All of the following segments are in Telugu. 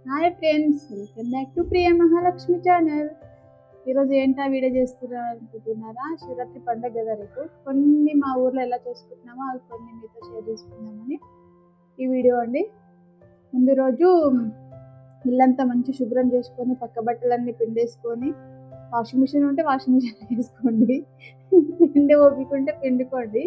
Hi friends, welcome back to Priya Mahalakshmi channel. ఈరోజు ఏంటా వీడియో చేస్తున్నారు అనుకుంటున్నారా? శివరాత్రి పండుగ కదా రేపు. కొన్ని మా ఊర్లో ఎలా చేసుకుంటున్నామో అవి కొన్ని మీతో షేర్ చేసుకుందామని ఈ వీడియో అండి. ముందు రోజు ఇల్లంతా మంచి శుభ్రం చేసుకొని పక్క బట్టలన్నీ పిండేసుకొని, వాషింగ్ మిషన్ ఉంటే వాషింగ్ మిషన్ వేసుకోండి, పిండి ఓపికంటే పిండుకోండి.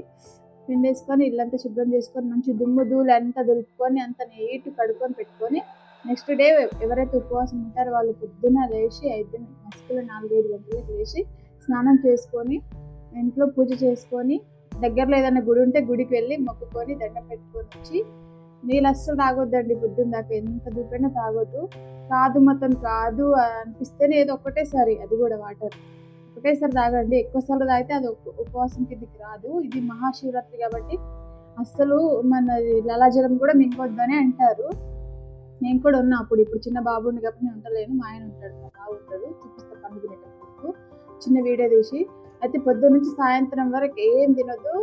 పిండేసుకొని ఇల్లంతా శుభ్రం చేసుకొని మంచి దుమ్ము ధూళి అంతా దులుపుకొని అంత నీట్ కడుక్కొని పెట్టుకొని, నెక్స్ట్ డే ఎవరైతే ఉపవాసం ఉంటారో వాళ్ళు పొద్దున్న లేచి 4-5 గంటలకు లేచి స్నానం చేసుకొని ఇంట్లో పూజ చేసుకొని, దగ్గరలో ఏదైనా గుడి ఉంటే గుడికి వెళ్ళి మొక్కుకొని దండం పెట్టుకొని వచ్చి, నీళ్ళు అస్సలు తాగొద్దండి పొద్దున్న దాకా. ఎంత దూపైనా తాగొద్దు. కాదు మతం కాదు అనిపిస్తేనే ఏదో ఒకటేసారి, అది కూడా వాటర్ ఒకటేసారి తాగండి. ఎక్కువసార్లు తాగితే అది ఉపవాసం కిందికి రాదు. ఇది మహాశివరాత్రి కాబట్టి అస్సలు మనది లలాజలం కూడా మింగొద్దని అంటారు. నేను కూడా ఉన్నా ఇప్పుడు చిన్న బాబు ఉండి కాబట్టి నేను ఉండలేను. మా ఆయన ఉంటాడు, మా బాబు ఉంటాడు, చూపిస్తా పండు తినేటప్పుడు చిన్న వీడియో తీసి. అయితే పొద్దున్న నుంచి సాయంత్రం వరకు ఏం తినొద్దు.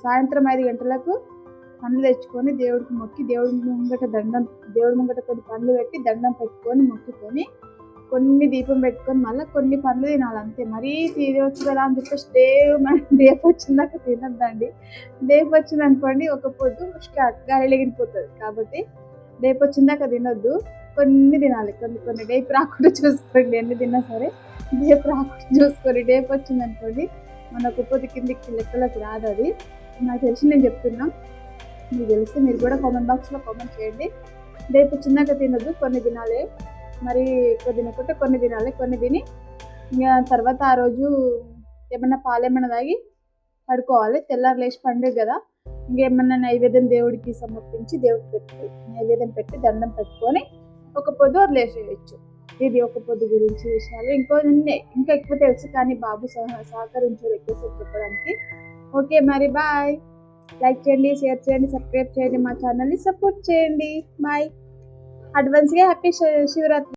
సాయంత్రం 5 గంటలకు పండ్లు తెచ్చుకొని దేవుడికి మొక్కి, దేవుడి ముంగట కొన్ని పండ్లు పెట్టి దండం పెట్టుకొని మొక్కుకొని, కొన్ని దీపం పెట్టుకొని మళ్ళీ కొన్ని పండ్లు తినాలి అంతే. మరీ తీరవచ్చు కదా అని చెప్పేసి దేపు వచ్చిందాక తినద్దండి. దేపు వచ్చింది అనుకోండి ఒక పొద్దు గాలి ఎగిరిపోతుంది. కాబట్టి రేపు వచ్చిందాక తినొద్దు, కొన్ని తినాలి. కొన్ని రేపు రాకుండా చూసుకోండి. ఎన్ని తిన్నా సరే రేపు రాకుండా చూసుకోండి. రేపు వచ్చింది అనుకోండి మన పొద్దు కిందికి లెక్కలకు రాదు. అది నాకు తెలిసి నేను చెప్తున్నా, మీకు తెలిస్తే మీరు కూడా కామెంట్ బాక్స్లో కామెంట్ చేయండి. రేపు వచ్చిందాక తినొద్దు, కొన్ని తినాలి. మరి ఎక్కువ తినకుంటే కొన్ని తినాలి. కొన్ని తిని ఇంకా తర్వాత ఆ రోజు ఏమన్నా పాలేమన్నా తాగి పడుకోవాలి. తెల్లారు లేచి పండుగ కదా, ఇంకేమన్నా నైవేద్యం దేవుడికి సమర్పించి దేవుడికి పెట్టి నైవేద్యం పెట్టి దండం పెట్టుకొని ఒక పొద్దు వదిలేసేయచ్చు. ఇది ఒక పొద్దు గురించి విషయాలు. ఇంకా ఎక్కువ తెలుసు కానీ బాబు సహకరించారు ఎక్కువసేపు చెప్పడానికి. ఓకే మరి బాయ్. లైక్ చేయండి, షేర్ చేయండి, సబ్స్క్రైబ్ చేయండి, మా ఛానల్ని సపోర్ట్ చేయండి. బాయ్. అడ్వాన్స్గా హ్యాపీ శివరాత్రి.